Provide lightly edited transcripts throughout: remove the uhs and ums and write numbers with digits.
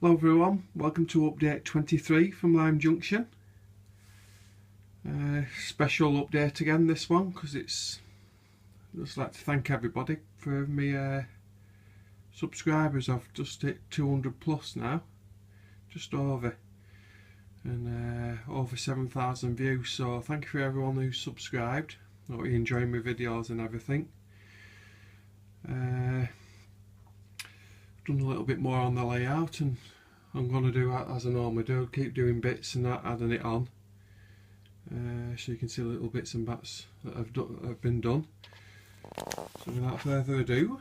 Hello everyone, welcome to update 23 from Lime Junction. Special update again this one because it's just like to thank everybody for me subscribers. I've just hit 200 plus now, just over, and over 7,000 views, so thank you for everyone who's subscribed. I hope you're enjoying my videos and everything. Done a little bit more on the layout, and I'm going to do as I normally do, keep doing bits and that, adding it on, so you can see little bits and bats that have been done. So without further ado,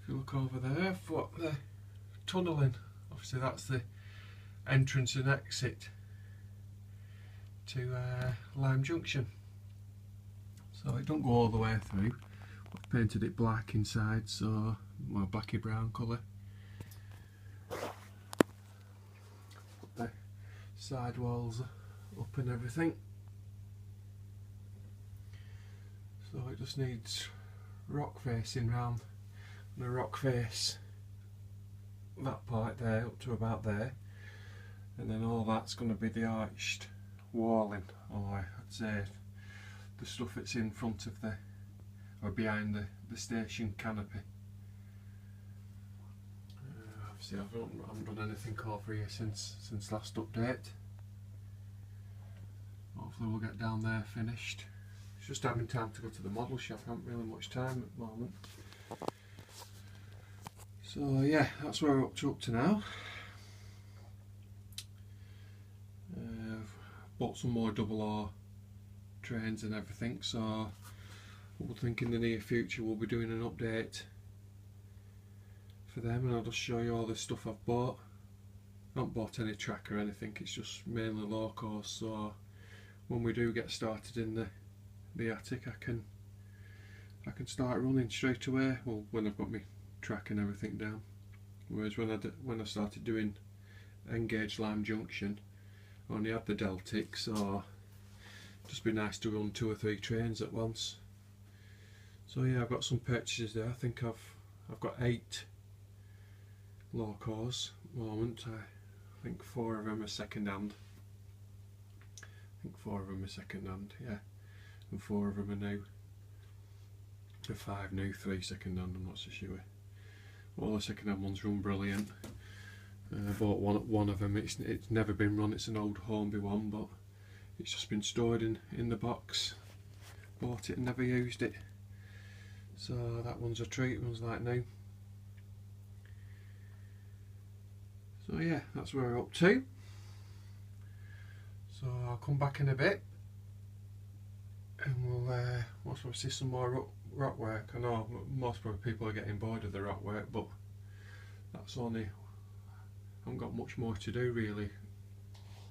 if you look over there, I've got the tunnelling. Obviously that's the entrance and exit to Lime Junction. So it don't go all the way through. I've painted it black inside, so more blacky brown colour. Put the side walls up and everything. So it just needs rock facing round. The rock face that part there up to about there, and then all that's going to be the arched walling, or I'd say the stuff that's in front of the, or behind the station canopy. Obviously I haven't done anything over here since last update. Hopefully we'll get down there finished. It's just having time to go to the model shop. I haven't really much time at the moment. So yeah, that's where we're up to now. I've bought some more double R trains and everything, so we'll think in the near future we'll be doing an update for them, and I'll just show you all the stuff I've bought. I haven't bought any track or anything, it's just mainly locos, so when we do get started in the attic I can start running straight away, well, when I've got my track and everything down. Whereas when I started doing Engage Lime Junction, I only had the Deltic, so just be nice to run 2 or 3 trains at once. So yeah, I've got some purchases there. I think I've got 8 locos at the moment. I think 4 of them are second hand. Yeah, and 4 of them are new. The 5 new, 3 second hand, I'm not so sure. All the second hand ones run brilliant. I bought one of them, it's never been run, it's an old Hornby one, but it's just been stored in the box. Bought it and never used it. So that one's a treat, one's like new. So yeah, that's where we're up to. So I'll come back in a bit and we'll see some more rock work. I know most probably people are getting bored of the rock work, but that's only, I haven't got much more to do really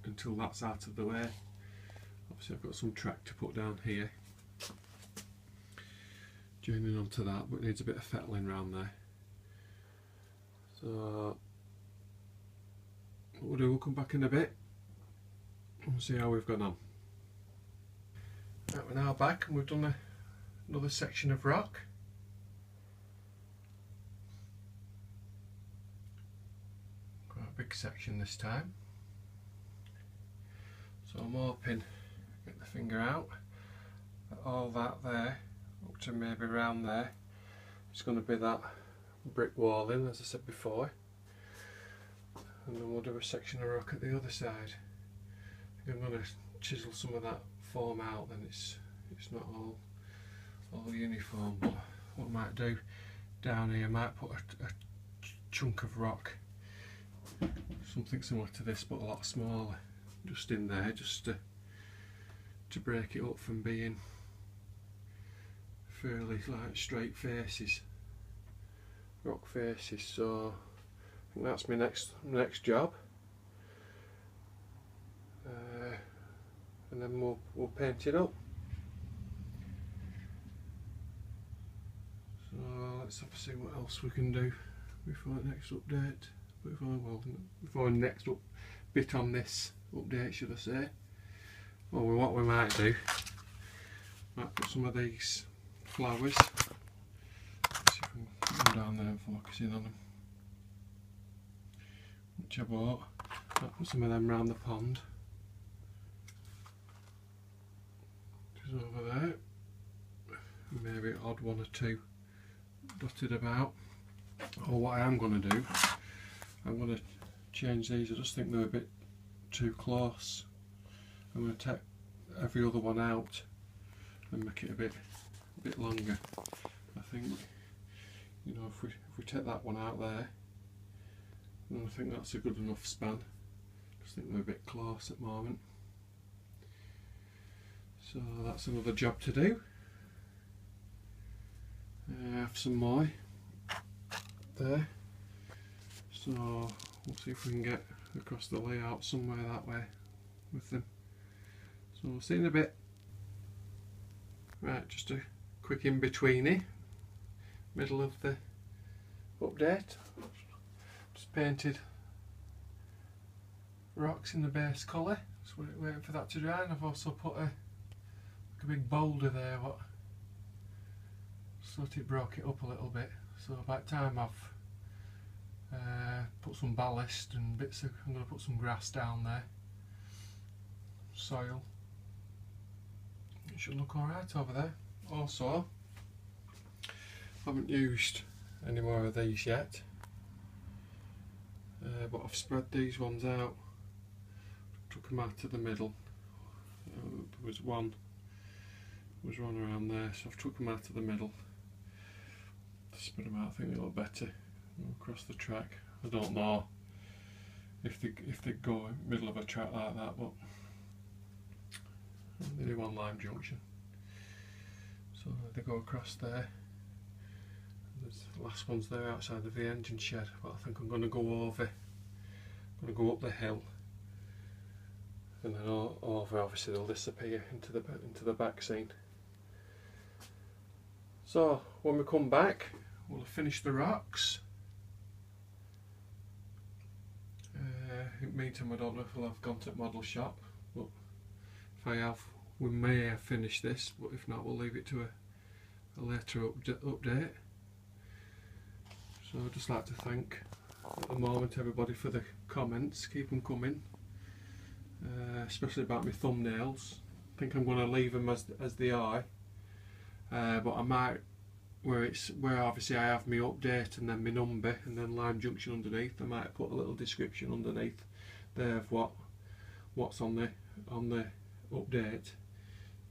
until that's out of the way. Obviously I've got some track to put down here, joining onto that, but it needs a bit of fettling around there. So what we'll do, we'll come back in a bit and we'll see how we've gone on. Right, we're now back and we've done another section of rock. Quite a big section this time. So I'm hoping, get the finger out, that all that there, up to maybe around there, it's going to be that brick wall in, as I said before. And then we'll do a section of rock at the other side. I think I'm going to chisel some of that form out, then it's not all uniform, but what I might do down here, I might put a chunk of rock, something similar to this but a lot smaller, just in there, just to break it up from being fairly like straight faces, rock faces. So I think that's my next job, and then we'll paint it up. So let's have to see what else we can do before the next update. Before the next bit on this update, should I say. Well, what we might do, might put some of these flowers. Let's see if we can come down there and focus in on them. which I bought. I put some of them round the pond. Just over there. Maybe an odd one or two dotted about. Or what I am going to do, I'm going to change these. I just think they're a bit too close. I'm going to take every other one out and make it a bit longer. I think, you know, if we take that one out there, then I think that's a good enough span. Just think they're a bit close at the moment. So that's another job to do. Have some more there. So we'll see if we can get across the layout somewhere that way with them. So we'll see in a bit. Right, just a quick in-betweenie. Middle of the update. Just painted rocks in the base colour. Just waiting for that to dry, and I've also put a big boulder there what sort of broke it up a little bit. So by the time I've put some ballast and bits of, I'm going to put some grass down there, soil. It should look alright over there. Also, I haven't used any more of these yet, but I've spread these ones out, took them out to the middle. There was one around there, so I've took them out to the middle. Spread them out, I think they look better across the track. I don't know if they go in the middle of a track like that, but they do on Lime Junction. So they go across there. There's the last one's there outside of the engine shed, but I think I'm going to go over. I'm going to go up the hill, and then over. Obviously they'll disappear into the back scene. So when we come back, we'll have finished the rocks. In the meantime, I don't know if I'll have gone to the model shop, but if I have, we may have finished this, but if not, we'll leave it to a later update. So I'd just like to thank at the moment everybody for the comments. Keep them coming, especially about my thumbnails. I think I'm going to leave them as they are, but I might, where obviously I have my update and then my number and then Lime Junction underneath, I might put a little description underneath there of what's on the update.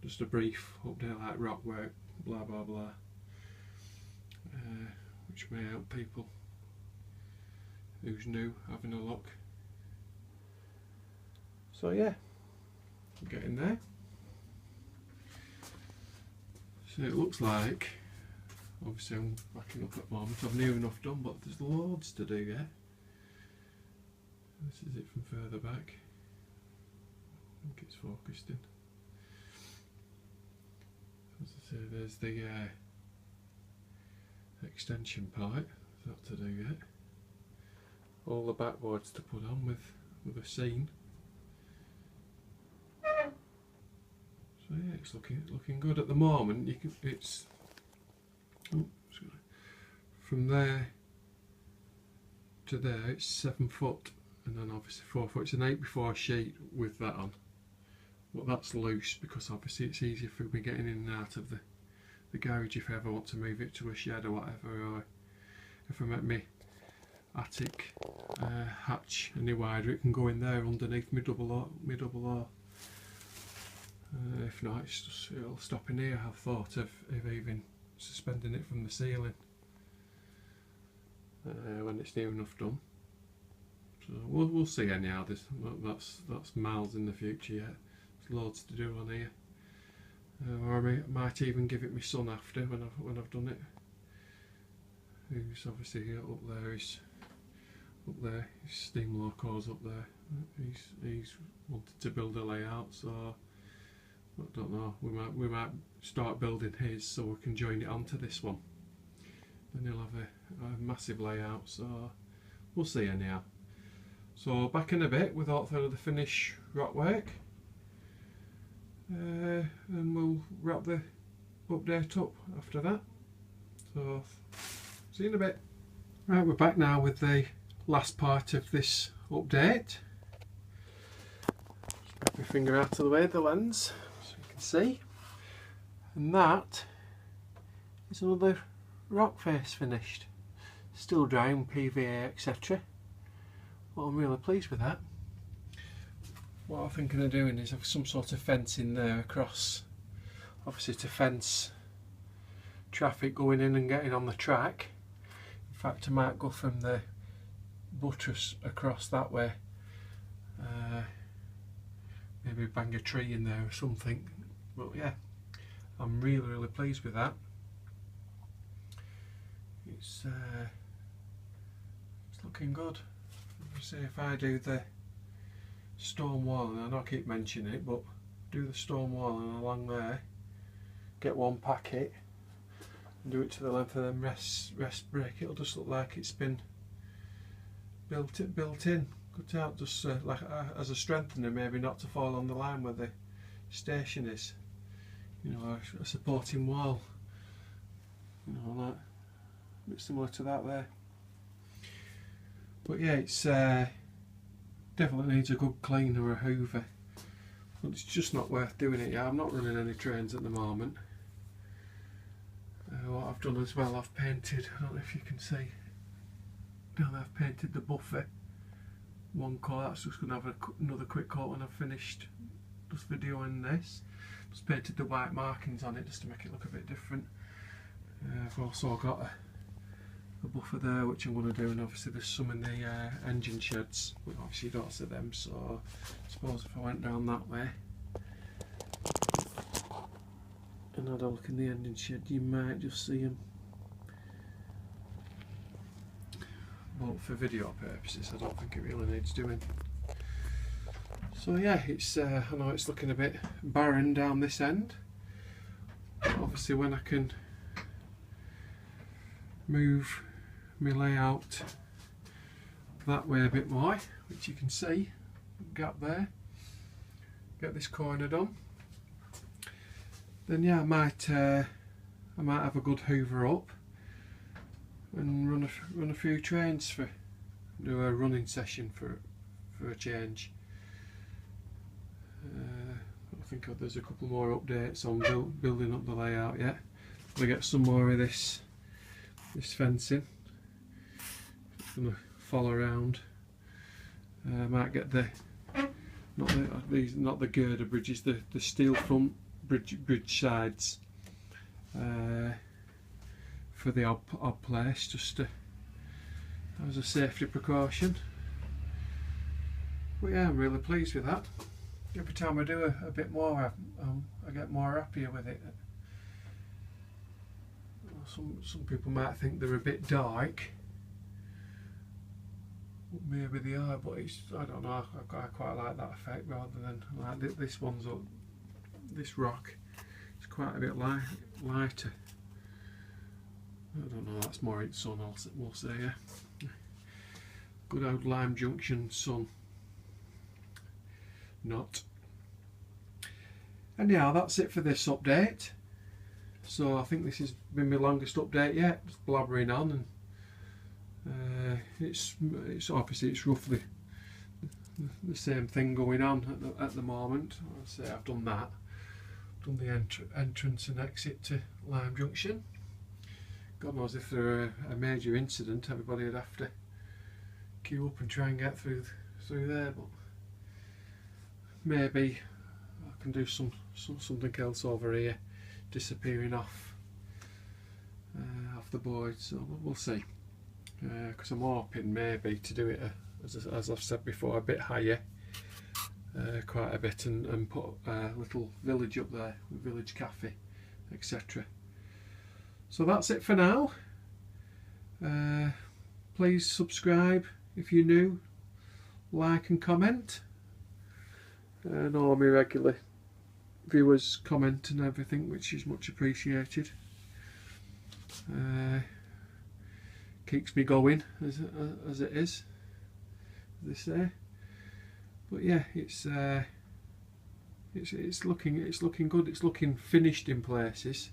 Just a brief update like rock work, blah blah blah, which may help people who's new having a look. So yeah, I'm getting there. So it looks like, obviously I'm backing up at the moment, I've near enough done, but there's loads to do yet. This is it from further back. I think it's focused in. As I say, there's the extension pipe, that to do yet. All the backboards to put on with a seam. So yeah, it's looking good at the moment. You can, it's from there to there, it's 7 foot, and then obviously 4 foot. It's an 8x4 sheet with that on, but that's loose because obviously it's easier for me getting in and out of the garage if I ever want to move it to a shed or whatever, or if I make my attic hatch any wider, it can go in there underneath my double O. If not, it's just, it'll stop in here. I've thought of even suspending it from the ceiling when it's near enough done. So we'll see anyhow. That's miles in the future yet. There's loads to do on here. Or I might even give it my son after when I've done it. Who's obviously up there. He's up there. His steam loco's up there. He's wanted to build a layout, so I don't know. We might start building his so we can join it onto this one. Then he'll have a massive layout. So we'll see anyhow. So back in a bit with all the finished rock work, and we'll wrap the update up after that. So see you in a bit. Right, we're back now with the last part of this update. Just put my finger out of the way of the lens so you can see. And that is another Rockface finished. Still drying, PVA, etc. Well, I'm really pleased with that. What I'm thinking of doing is have some sort of fencing there across, obviously to fence traffic going in and getting on the track. In fact, I might go from the buttress across that way, maybe bang a tree in there or something. But yeah, I'm really pleased with that. It's looking good. See, if I do the stone walling, I know I keep mentioning it, but do the stone walling along there, get one packet and do it to the length of them rest break, it'll just look like it's been built in. Cut out just like as a strengthener, maybe not to fall on the line where the station is, you know, a supporting wall, you know, like a bit similar to that there. But yeah, it's definitely needs a good clean or a hoover, but it's just not worth doing it yet. I'm not running any trains at the moment. What I've done as well, I've painted, I don't know if you can see, down there I've painted the buffer one coat. That's just going to have another quick coat when I've finished just videoing this. Just painted the white markings on it just to make it look a bit different. I've also got a buffer there which I'm going to do, and obviously there's some in the engine sheds, but obviously you don't see them, so I suppose if I went down that way and had a look in the engine shed, you might just see them. But for video purposes, I don't think it really needs doing. So yeah, it's I know it's looking a bit barren down this end. Obviously, when I can move my layout that way a bit more, which you can see, gap there, get this corner done, then yeah, I might have a good hoover up and run a few trains do a running session for a change. I think there's a couple more updates on building up the layout yet. We'll get some more of this fencing. It's going to fall around. I might get not the girder bridges, the steel front bridge sides for the odd place, just as a safety precaution. But yeah, I'm really pleased with that. Every time I do a bit more, I get more happier with it. Some people might think they're a bit dark. Maybe they are, but I don't know. I quite like that effect rather than like this this rock. It's quite a bit lighter. I don't know. That's more in sun. We'll say, yeah. Good old Lime Junction sun. Not. Anyhow, that's it for this update. So I think this has been my longest update yet. Just blabbering on, and it's obviously it's roughly the same thing going on at the moment. I'll say I've done that. Done the entrance and exit to Lime Junction. God knows if there were a major incident, everybody would have to queue up and try and get through there. But maybe I can do something else over here, disappearing off the board. So we'll see. Because I'm hoping maybe to do it as I've said before, a bit higher, quite a bit, and put a little village up there, village cafe, etc. So that's it for now. Please subscribe if you're new, like and comment, and all my regular viewers comment and everything, which is much appreciated. Keeps me going as it is, as they say. But yeah, it's looking good. It's looking finished in places.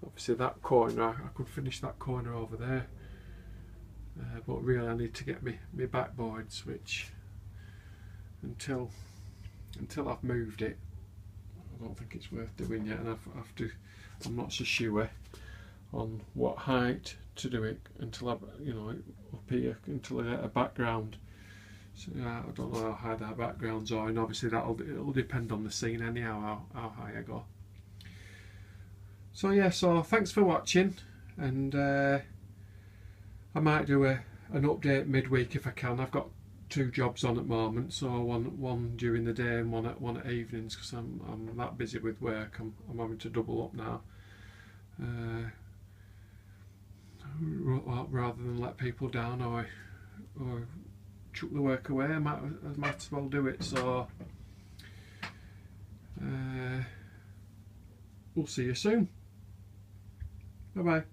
Obviously that corner, I could finish that corner over there but really I need to get my backboards, which until I've moved it, I don't think it's worth doing yet, and I'm not so sure on what height to do it until up here, until I get a background. So I don't know how high that backgrounds are, and obviously it'll depend on the scene anyhow, how high I go. So yeah, so thanks for watching, and I might do an update midweek if I can. I've got 2 jobs on at the moment, so one during the day and one at evenings, because I'm that busy with work. I'm having to double up now. Rather than let people down or chuck the work away, I might as well do it. So we'll see you soon. Bye bye.